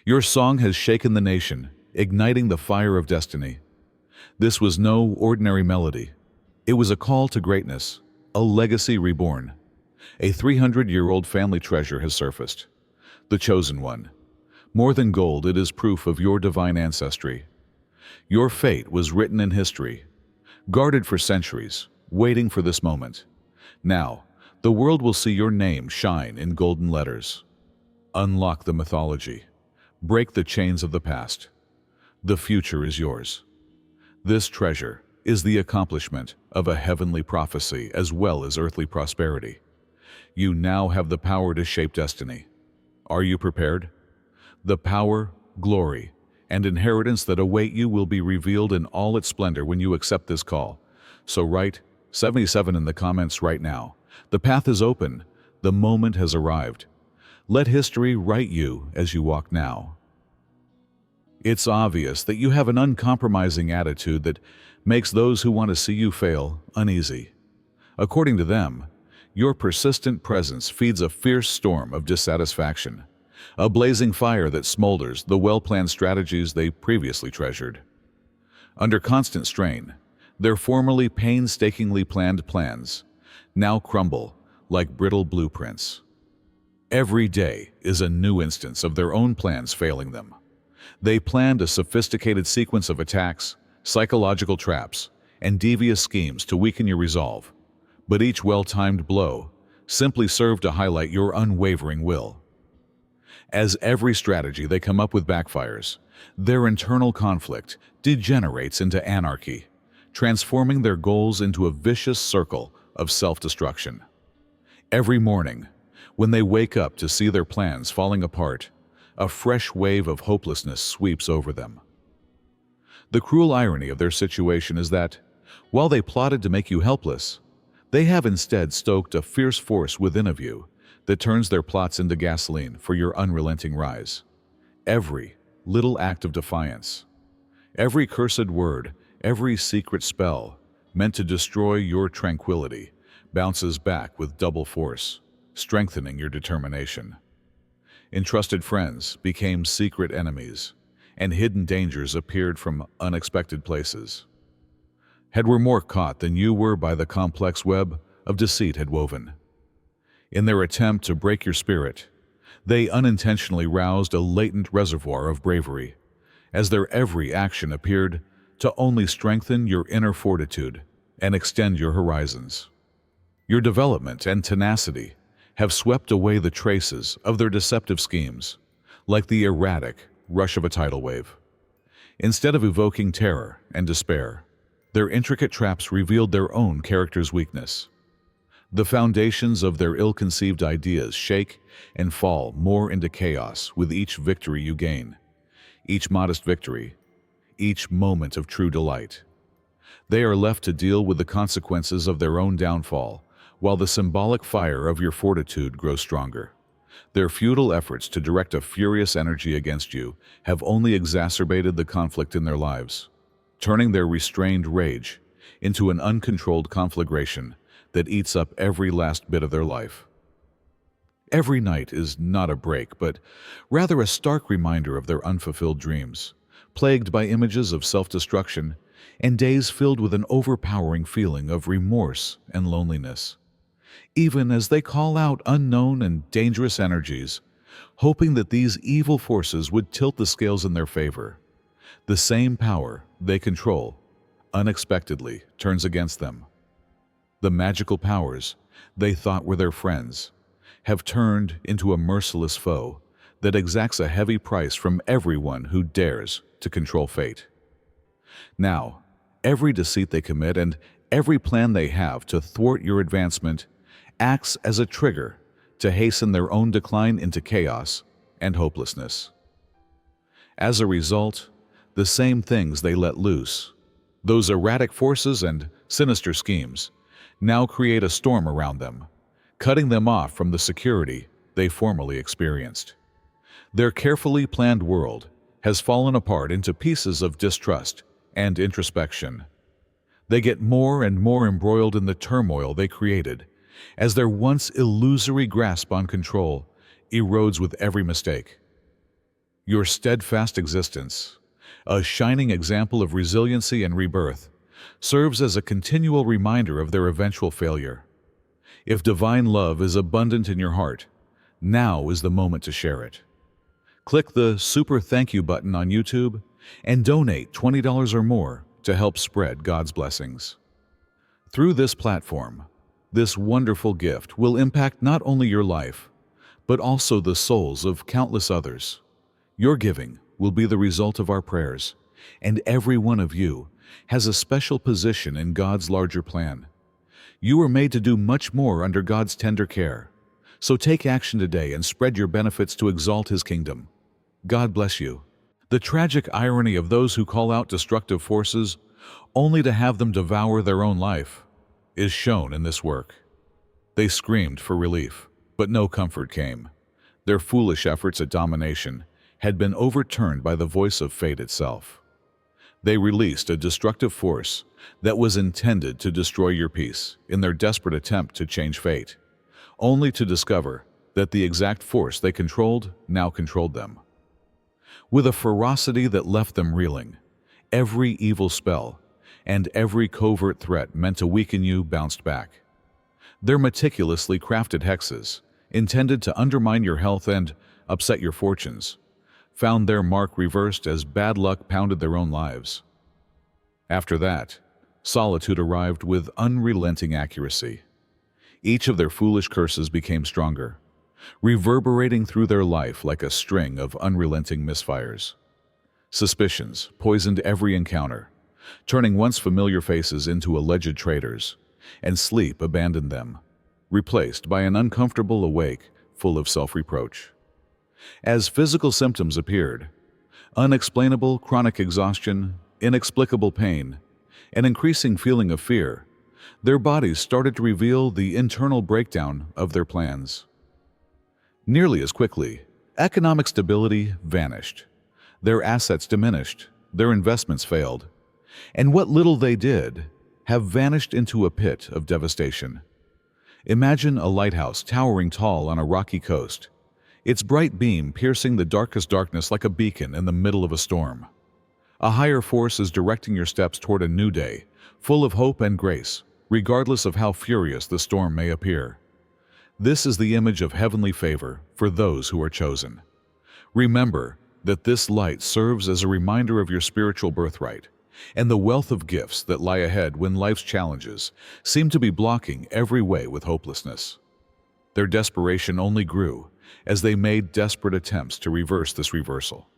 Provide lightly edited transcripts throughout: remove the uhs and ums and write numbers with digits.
Your song has shaken the nation, igniting the fire of destiny. This was no ordinary melody. It was a call to greatness, a legacy reborn. A 300-year-old family treasure has surfaced. The chosen one. More than gold, it is proof of your divine ancestry. Your fate was written in history, guarded for centuries, waiting for this moment. Now, the world will see your name shine in golden letters. Unlock the mythology. Break the chains of the past. The future is yours. This treasure is the accomplishment of a heavenly prophecy as well as earthly prosperity. You now have the power to shape destiny. Are you prepared? The power, glory, and inheritance that await you will be revealed in all its splendor when you accept this call. So write 77 in the comments right now. The path is open. The moment has arrived. Let history write you as you walk now. It's obvious that you have an uncompromising attitude that makes those who want to see you fail uneasy. According to them, your persistent presence feeds a fierce storm of dissatisfaction, a blazing fire that smolders the well-planned strategies they previously treasured. Under constant strain, their formerly painstakingly planned plans now crumble like brittle blueprints. Every day is a new instance of their own plans failing them. They planned a sophisticated sequence of attacks, psychological traps, and devious schemes to weaken your resolve, but each well-timed blow simply served to highlight your unwavering will. As every strategy they come up with backfires, their internal conflict degenerates into anarchy, transforming their goals into a vicious circle of self-destruction. Every morning, when they wake up to see their plans falling apart, a fresh wave of hopelessness sweeps over them. The cruel irony of their situation is that, while they plotted to make you helpless, they have instead stoked a fierce force within of you that turns their plots into gasoline for your unrelenting rise. Every little act of defiance, every cursed word, every secret spell meant to destroy your tranquility bounces back with double force, strengthening your determination. Entrusted friends became secret enemies, and hidden dangers appeared from unexpected places. Had were more caught than you were by the complex web of deceit had woven. In their attempt to break your spirit, they unintentionally roused a latent reservoir of bravery, as their every action appeared to only strengthen your inner fortitude and extend your horizons. Your development and tenacity have swept away the traces of their deceptive schemes, like the erratic rush of a tidal wave. Instead of evoking terror and despair, their intricate traps revealed their own character's weakness. The foundations of their ill-conceived ideas shake and fall more into chaos with each victory you gain, each modest victory, each moment of true delight. They are left to deal with the consequences of their own downfall, while the symbolic fire of your fortitude grows stronger. Their futile efforts to direct a furious energy against you have only exacerbated the conflict in their lives, turning their restrained rage into an uncontrolled conflagration that eats up every last bit of their life. Every night is not a break, but rather a stark reminder of their unfulfilled dreams, plagued by images of self-destruction and days filled with an overpowering feeling of remorse and loneliness. Even as they call out unknown and dangerous energies, hoping that these evil forces would tilt the scales in their favor, the same power they control unexpectedly turns against them. The magical powers they thought were their friends have turned into a merciless foe that exacts a heavy price from everyone who dares to control fate. Now, every deceit they commit and every plan they have to thwart your advancement acts as a trigger to hasten their own decline into chaos and hopelessness. As a result, the same things they let loose, those erratic forces and sinister schemes, now create a storm around them, cutting them off from the security they formerly experienced. Their carefully planned world has fallen apart into pieces of distrust and introspection. They get more and more embroiled in the turmoil they created, as their once illusory grasp on control erodes with every mistake. Your steadfast existence, a shining example of resiliency and rebirth, serves as a continual reminder of their eventual failure. If divine love is abundant in your heart, now is the moment to share it. Click the Super Thank You button on YouTube and donate $20 or more to help spread God's blessings. Through this platform, this wonderful gift will impact not only your life, but also the souls of countless others. Your giving will be the result of our prayers, and every one of you has a special position in God's larger plan. You are made to do much more under God's tender care. So take action today and spread your benefits to exalt His kingdom. God bless you. The tragic irony of those who call out destructive forces only to have them devour their own life is shown in this work. They screamed for relief, but no comfort came. Their foolish efforts at domination had been overturned by the voice of fate itself. They released a destructive force that was intended to destroy your peace in their desperate attempt to change fate, only to discover that the exact force they controlled now controlled them. With a ferocity that left them reeling, every evil spell and every covert threat meant to weaken you bounced back. Their meticulously crafted hexes, intended to undermine your health and upset your fortunes, found their mark reversed as bad luck pounded their own lives. After that, solitude arrived with unrelenting accuracy. Each of their foolish curses became stronger, reverberating through their life like a string of unrelenting misfires. Suspicions poisoned every encounter, turning once familiar faces into alleged traitors, and sleep abandoned them, replaced by an uncomfortable awake full of self-reproach. As physical symptoms appeared, unexplainable chronic exhaustion, inexplicable pain, an increasing feeling of fear, their bodies started to reveal the internal breakdown of their plans. Nearly as quickly, economic stability vanished. Their assets diminished, their investments failed, and what little they did have vanished into a pit of devastation. Imagine a lighthouse towering tall on a rocky coast, its bright beam piercing the darkest darkness like a beacon in the middle of a storm. A higher force is directing your steps toward a new day, full of hope and grace, regardless of how furious the storm may appear. This is the image of heavenly favor for those who are chosen. Remember that this light serves as a reminder of your spiritual birthright and the wealth of gifts that lie ahead when life's challenges seem to be blocking every way with hopelessness. Their desperation only grew as they made desperate attempts to reverse this reversal.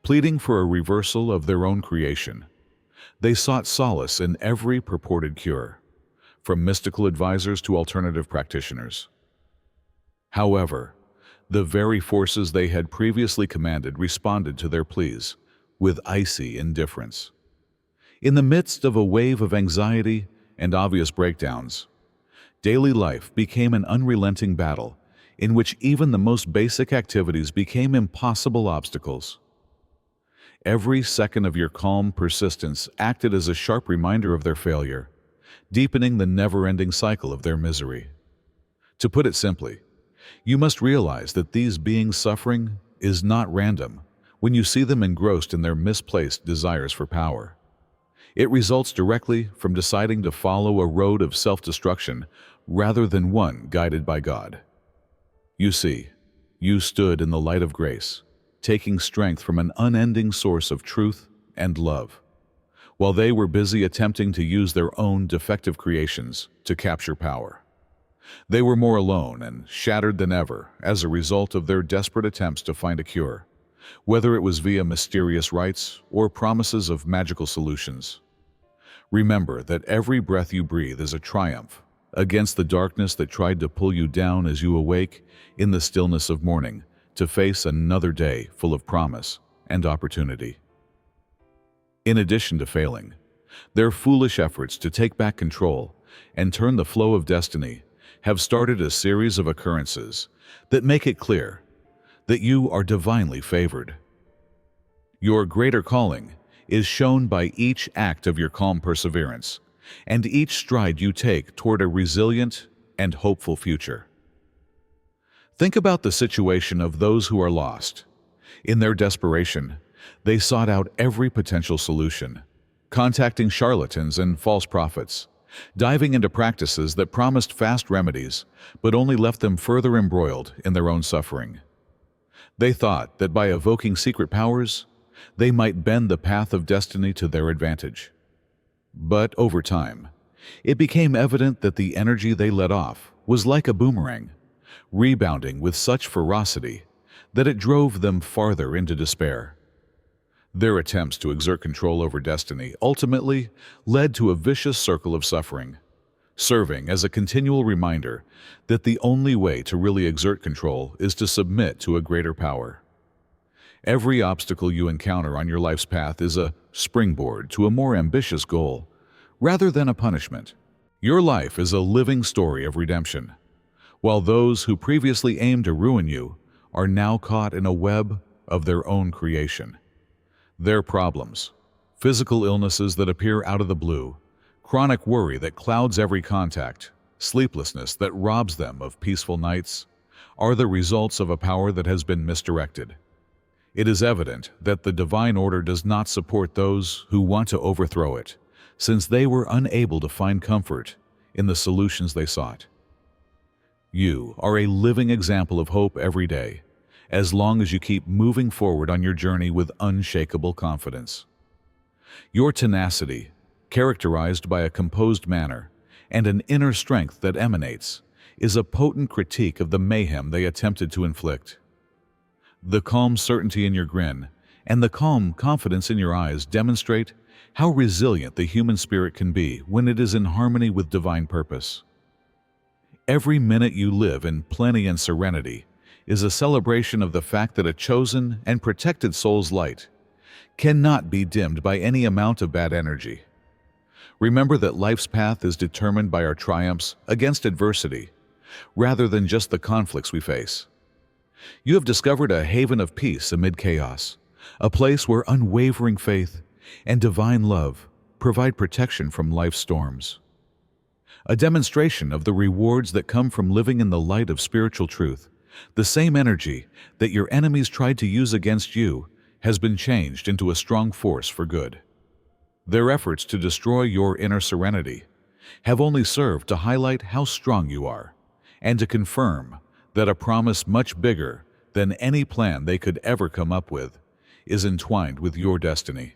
Pleading for a reversal of their own creation, they sought solace in every purported cure, from mystical advisors to alternative practitioners. However, the very forces they had previously commanded responded to their pleas with icy indifference. In the midst of a wave of anxiety and obvious breakdowns, daily life became an unrelenting battle in which even the most basic activities became impossible obstacles. Every second of your calm persistence acted as a sharp reminder of their failure, deepening the never-ending cycle of their misery. To put it simply, you must realize that these beings' suffering is not random when you see them engrossed in their misplaced desires for power. It results directly from deciding to follow a road of self-destruction rather than one guided by God. You see, you stood in the light of grace, taking strength from an unending source of truth and love, while they were busy attempting to use their own defective creations to capture power. They were more alone and shattered than ever as a result of their desperate attempts to find a cure, whether it was via mysterious rites or promises of magical solutions. Remember that every breath you breathe is a triumph against the darkness that tried to pull you down as you awake in the stillness of morning to face another day full of promise and opportunity. In addition to failing, their foolish efforts to take back control and turn the flow of destiny have started a series of occurrences that make it clear that you are divinely favored. Your greater calling is shown by each act of your calm perseverance and each stride you take toward a resilient and hopeful future. Think about the situation of those who are lost. In their desperation, they sought out every potential solution, contacting charlatans and false prophets, diving into practices that promised fast remedies but only left them further embroiled in their own suffering. They thought that by evoking secret powers, they might bend the path of destiny to their advantage. But over time, it became evident that the energy they let off was like a boomerang, rebounding with such ferocity that it drove them farther into despair. Their attempts to exert control over destiny ultimately led to a vicious circle of suffering, serving as a continual reminder that the only way to really exert control is to submit to a greater power. Every obstacle you encounter on your life's path is a springboard to a more ambitious goal, rather than a punishment. Your life is a living story of redemption, while those who previously aimed to ruin you are now caught in a web of their own creation. Their problems, physical illnesses that appear out of the blue, chronic worry that clouds every contact, sleeplessness that robs them of peaceful nights, are the results of a power that has been misdirected. It is evident that the divine order does not support those who want to overthrow it, since they were unable to find comfort in the solutions they sought. You are a living example of hope every day, as long as you keep moving forward on your journey with unshakable confidence. Your tenacity, characterized by a composed manner and an inner strength that emanates, is a potent critique of the mayhem they attempted to inflict. The calm certainty in your grin and the calm confidence in your eyes demonstrate how resilient the human spirit can be when it is in harmony with divine purpose. Every minute you live in plenty and serenity is a celebration of the fact that a chosen and protected soul's light cannot be dimmed by any amount of bad energy. Remember that life's path is determined by our triumphs against adversity, rather than just the conflicts we face. You have discovered a haven of peace amid chaos, a place where unwavering faith and divine love provide protection from life's storms. A demonstration of the rewards that come from living in the light of spiritual truth, the same energy that your enemies tried to use against you has been changed into a strong force for good. Their efforts to destroy your inner serenity have only served to highlight how strong you are and to confirm that a promise much bigger than any plan they could ever come up with is entwined with your destiny.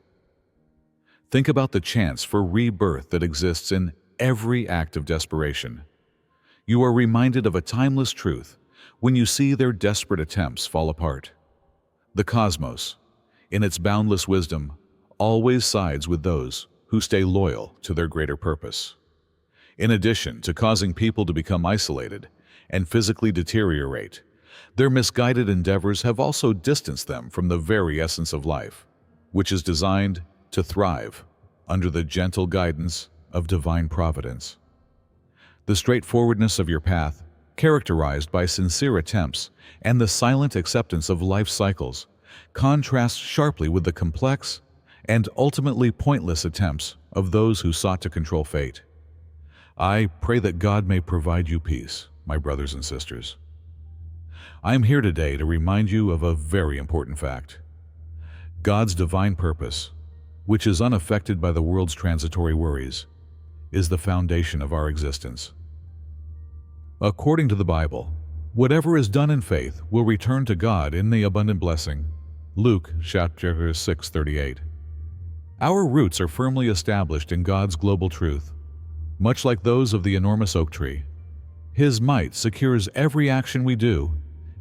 Think about the chance for rebirth that exists in every act of desperation. You are reminded of a timeless truth when you see their desperate attempts fall apart. The cosmos, in its boundless wisdom, always sides with those who stay loyal to their greater purpose. In addition to causing people to become isolated and physically deteriorate, their misguided endeavors have also distanced them from the very essence of life, which is designed to thrive under the gentle guidance of divine providence. The straightforwardness of your path, characterized by sincere attempts and the silent acceptance of life cycles, contrasts sharply with the complex and ultimately pointless attempts of those who sought to control fate. I pray that God may provide you peace, my brothers and sisters. I am here today to remind you of a very important fact. God's divine purpose, which is unaffected by the world's transitory worries, is the foundation of our existence. According to the Bible, whatever is done in faith will return to God in the abundant blessing. Luke chapter 6:38. Our roots are firmly established in God's global truth, much like those of the enormous oak tree. His might secures every action we do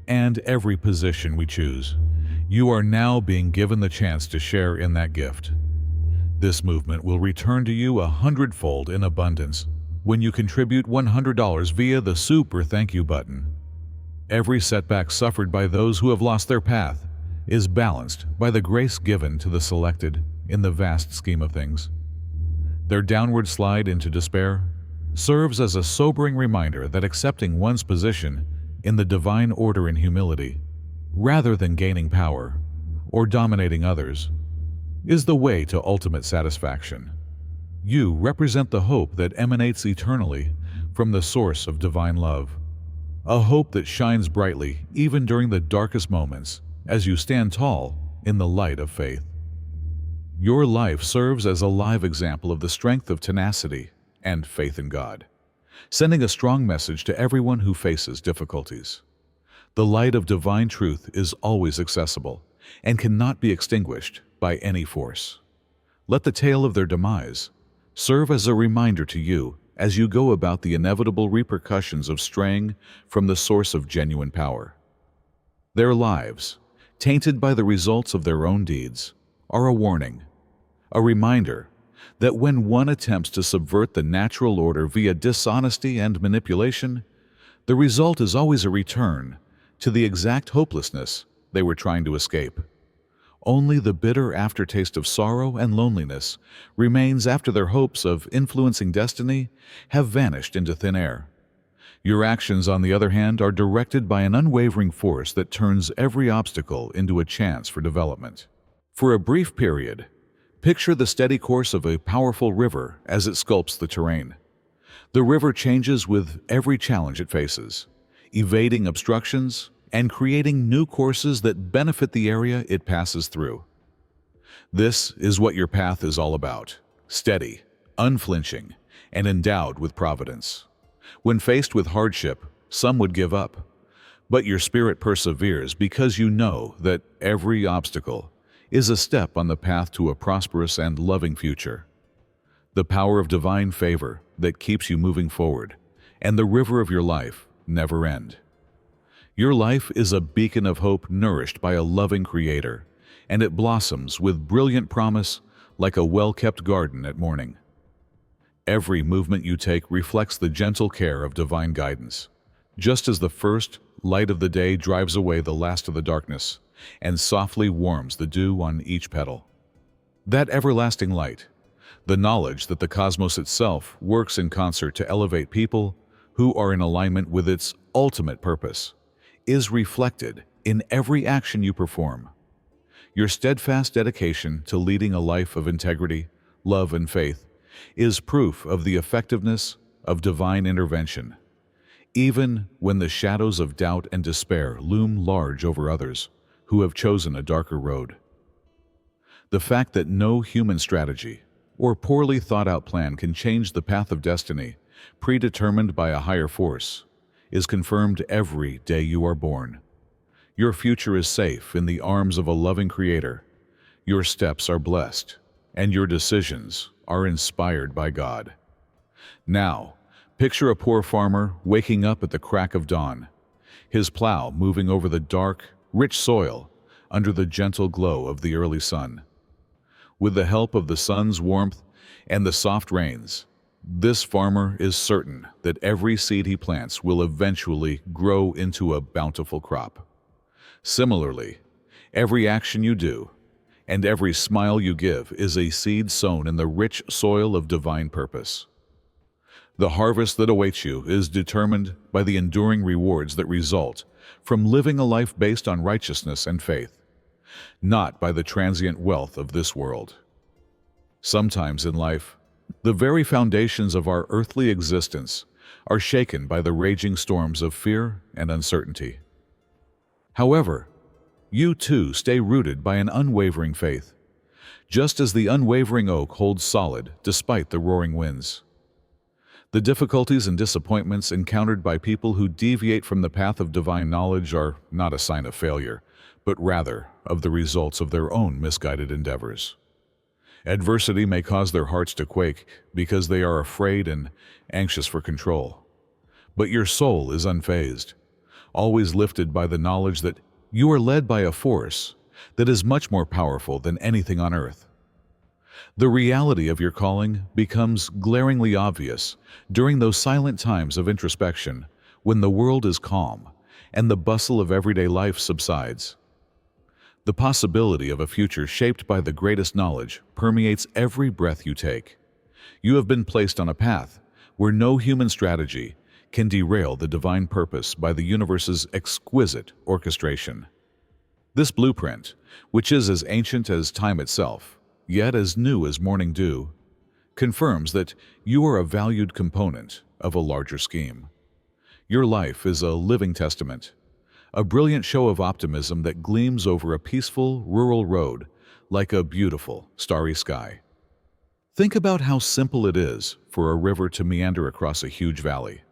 and every position we choose. You are now being given the chance to share in that gift. This movement will return to you 100-fold in abundance when you contribute $100 via the Super Thank You button. Every setback suffered by those who have lost their path is balanced by the grace given to the selected in the vast scheme of things. Their downward slide into despair serves as a sobering reminder that accepting one's position in the divine order in humility, rather than gaining power or dominating others, is the way to ultimate satisfaction. You represent the hope that emanates eternally from the source of divine love, a hope that shines brightly even during the darkest moments as you stand tall in the light of faith. Your life serves as a live example of the strength of tenacity and faith in God, sending a strong message to everyone who faces difficulties. The light of divine truth is always accessible and cannot be extinguished by any force. Let the tale of their demise serve as a reminder to you as you go about the inevitable repercussions of straying from the source of genuine power. Their lives, tainted by the results of their own deeds, are a warning, a reminder that when one attempts to subvert the natural order via dishonesty and manipulation, the result is always a return to the exact hopelessness they were trying to escape. Only the bitter aftertaste of sorrow and loneliness remains after their hopes of influencing destiny have vanished into thin air. Your actions, on the other hand, are directed by an unwavering force that turns every obstacle into a chance for development. For a brief period, picture the steady course of a powerful river as it sculpts the terrain. The river changes with every challenge it faces, evading obstructions and creating new courses that benefit the area it passes through. This is what your path is all about: steady, unflinching, and endowed with providence. When faced with hardship, some would give up, but your spirit perseveres because you know that every obstacle is a step on the path to a prosperous and loving future. The power of divine favor that keeps you moving forward, and the river of your life never end. Your life is a beacon of hope nourished by a loving Creator, and it blossoms with brilliant promise like a well-kept garden at morning. Every movement you take reflects the gentle care of divine guidance, just as the first light of the day drives away the last of the darkness and softly warms the dew on each petal. That everlasting light, the knowledge that the cosmos itself works in concert to elevate people who are in alignment with its ultimate purpose, is reflected in every action you perform. Your steadfast dedication to leading a life of integrity, love, and faith is proof of the effectiveness of divine intervention, even when the shadows of doubt and despair loom large over others who have chosen a darker road. The fact that no human strategy or poorly thought-out plan can change the path of destiny predetermined by a higher force is confirmed every day you are born. Your future is safe in the arms of a loving Creator. Your steps are blessed, and your decisions are inspired by God. Now, picture a poor farmer waking up at the crack of dawn, his plow moving over the dark, rich soil under the gentle glow of the early sun. With the help of the sun's warmth and the soft rains, this farmer is certain that every seed he plants will eventually grow into a bountiful crop. Similarly, every action you do and every smile you give is a seed sown in the rich soil of divine purpose. The harvest that awaits you is determined by the enduring rewards that result from living a life based on righteousness and faith, not by the transient wealth of this world. Sometimes in life, the very foundations of our earthly existence are shaken by the raging storms of fear and uncertainty. However, you too stay rooted by an unwavering faith, just as the unwavering oak holds solid despite the roaring winds. The difficulties and disappointments encountered by people who deviate from the path of divine knowledge are not a sign of failure, but rather of the results of their own misguided endeavors. Adversity may cause their hearts to quake because they are afraid and anxious for control. But your soul is unfazed, always lifted by the knowledge that you are led by a force that is much more powerful than anything on earth. The reality of your calling becomes glaringly obvious during those silent times of introspection when the world is calm and the bustle of everyday life subsides. The possibility of a future shaped by the greatest knowledge permeates every breath you take. You have been placed on a path where no human strategy can derail the divine purpose by the universe's exquisite orchestration. This blueprint, which is as ancient as time itself, yet as new as morning dew, confirms that you are a valued component of a larger scheme. Your life is a living testament, a brilliant show of optimism that gleams over a peaceful, rural road like a beautiful, starry sky. Think about how simple it is for a river to meander across a huge valley.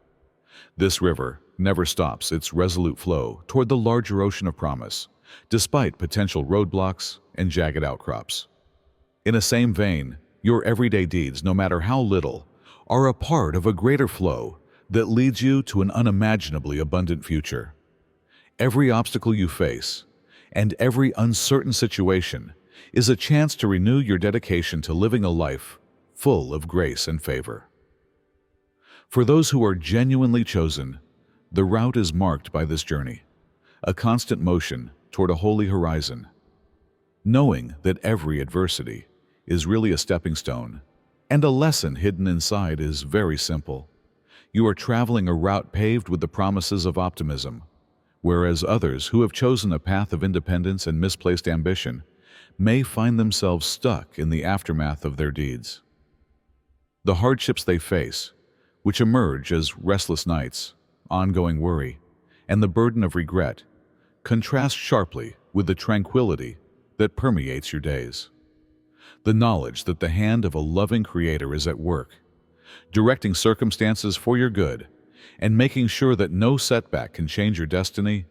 This river never stops its resolute flow toward the larger ocean of promise, despite potential roadblocks and jagged outcrops. In the same vein, your everyday deeds, no matter how little, are a part of a greater flow that leads you to an unimaginably abundant future. Every obstacle you face and every uncertain situation is a chance to renew your dedication to living a life full of grace and favor. For those who are genuinely chosen, the route is marked by this journey, a constant motion toward a holy horizon. Knowing that every adversity is really a stepping stone, and a lesson hidden inside is very simple. You are traveling a route paved with the promises of optimism, whereas others who have chosen a path of independence and misplaced ambition may find themselves stuck in the aftermath of their deeds. The hardships they face, which emerge as restless nights, ongoing worry, and the burden of regret, contrast sharply with the tranquility that permeates your days. The knowledge that the hand of a loving Creator is at work, directing circumstances for your good, and making sure that no setback can change your destiny,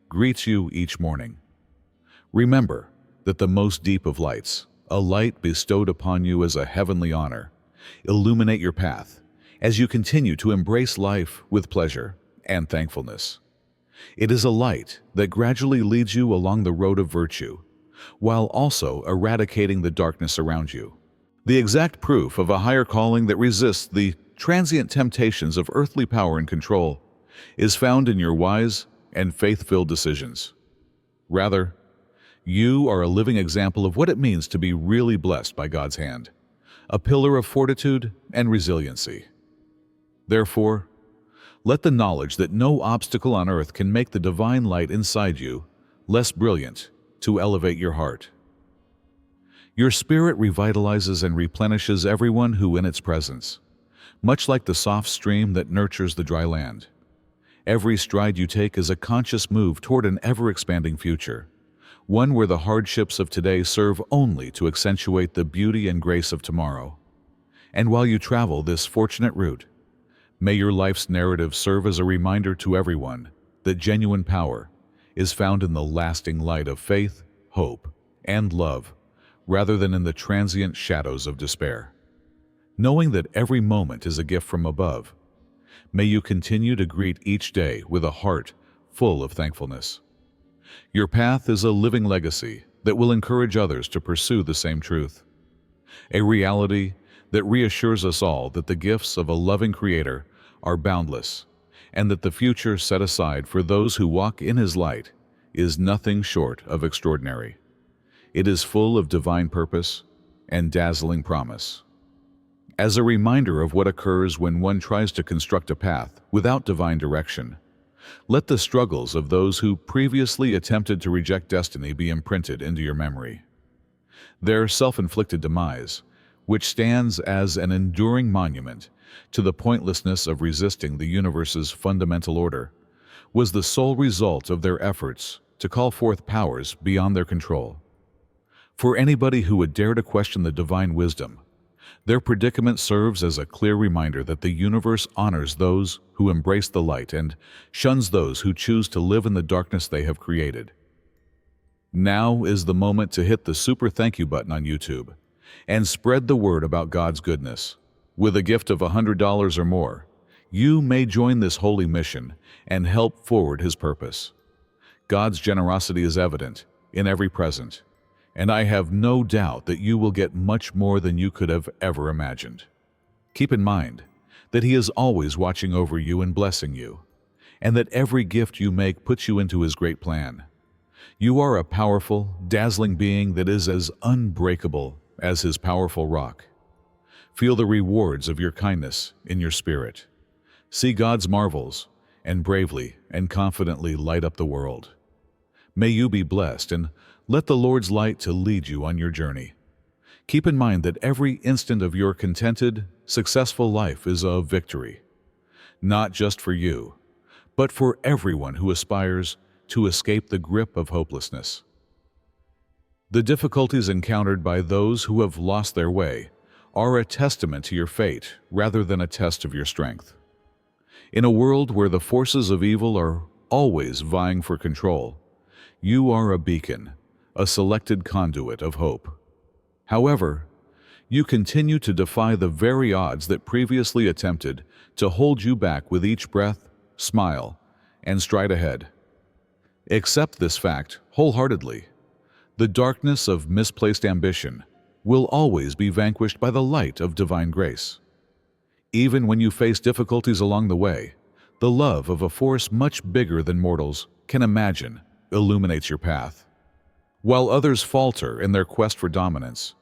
greets you each morning. Remember that the most deep of lights, a light bestowed upon you as a heavenly honor, illuminate your path as you continue to embrace life with pleasure and thankfulness. It is a light that gradually leads you along the road of virtue, while also eradicating the darkness around you. The exact proof of a higher calling that resists the transient temptations of earthly power and control is found in your wise and faith-filled decisions. Rather, you are a living example of what it means to be really blessed by God's hand, a pillar of fortitude and resiliency. Therefore, let the knowledge that no obstacle on earth can make the divine light inside you less brilliant to elevate your heart. Your spirit revitalizes and replenishes everyone who in its presence, much like the soft stream that nurtures the dry land. Every stride you take is a conscious move toward an ever-expanding future, one where the hardships of today serve only to accentuate the beauty and grace of tomorrow. And while you travel this fortunate route, may your life's narrative serve as a reminder to everyone that genuine power is found in the lasting light of faith, hope, and love, rather than in the transient shadows of despair. Knowing that every moment is a gift from above, may you continue to greet each day with a heart full of thankfulness. Your path is a living legacy that will encourage others to pursue the same truth, a reality that reassures us all that the gifts of a loving Creator are boundless, and that the future set aside for those who walk in His light is nothing short of extraordinary. It is full of divine purpose and dazzling promise. As a reminder of what occurs when one tries to construct a path without divine direction, let the struggles of those who previously attempted to reject destiny be imprinted into your memory. Their self-inflicted demise, which stands as an enduring monument to the pointlessness of resisting the universe's fundamental order, was the sole result of their efforts to call forth powers beyond their control. For anybody who would dare to question the divine wisdom, their predicament serves as a clear reminder that the universe honors those who embrace the light and shuns those who choose to live in the darkness they have created. Now is the moment to hit the super thank you button on YouTube and spread the word about God's goodness. With a gift of $100 or more, you may join this holy mission and help forward His purpose. God's generosity is evident in every present, and I have no doubt that you will get much more than you could have ever imagined. Keep in mind that He is always watching over you and blessing you, and that every gift you make puts you into His great plan. You are a powerful, dazzling being that is as unbreakable as His powerful rock. Feel the rewards of your kindness in your spirit. See God's marvels and bravely and confidently light up the world. May you be blessed, and let the Lord's light to lead you on your journey. Keep in mind that every instant of your contented, successful life is a victory, not just for you, but for everyone who aspires to escape the grip of hopelessness. The difficulties encountered by those who have lost their way are a testament to your fate rather than a test of your strength. In a world where the forces of evil are always vying for control, you are a beacon, a selected conduit of hope. However, you continue to defy the very odds that previously attempted to hold you back with each breath, smile, and stride ahead. Accept this fact wholeheartedly. The darkness of misplaced ambition will always be vanquished by the light of divine grace. Even when you face difficulties along the way, the love of a force much bigger than mortals can imagine illuminates your path. While others falter in their quest for dominance,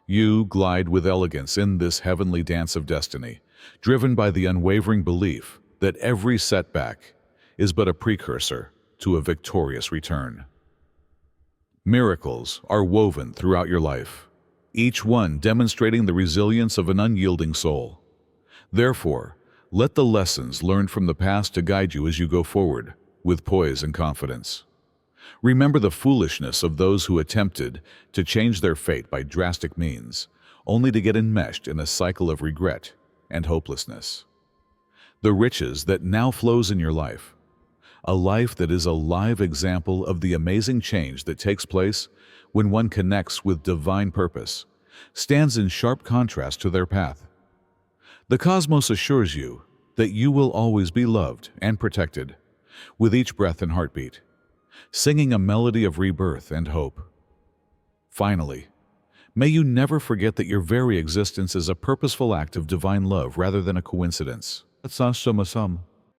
you glide with elegance in this heavenly dance of destiny, driven by the unwavering belief that every setback is but a precursor to a victorious return. Miracles are woven throughout your life, each one demonstrating the resilience of an unyielding soul. Therefore, let the lessons learned from the past to guide you as you go forward with poise and confidence. Remember the foolishness of those who attempted to change their fate by drastic means, only to get enmeshed in a cycle of regret and hopelessness. The riches that now flows in your life, a life that is a live example of the amazing change that takes place when one connects with divine purpose, stands in sharp contrast to their path. The cosmos assures you that you will always be loved and protected, with each breath and heartbeat, singing a melody of rebirth and hope. Finally, may you never forget that your very existence is a purposeful act of divine love rather than a coincidence.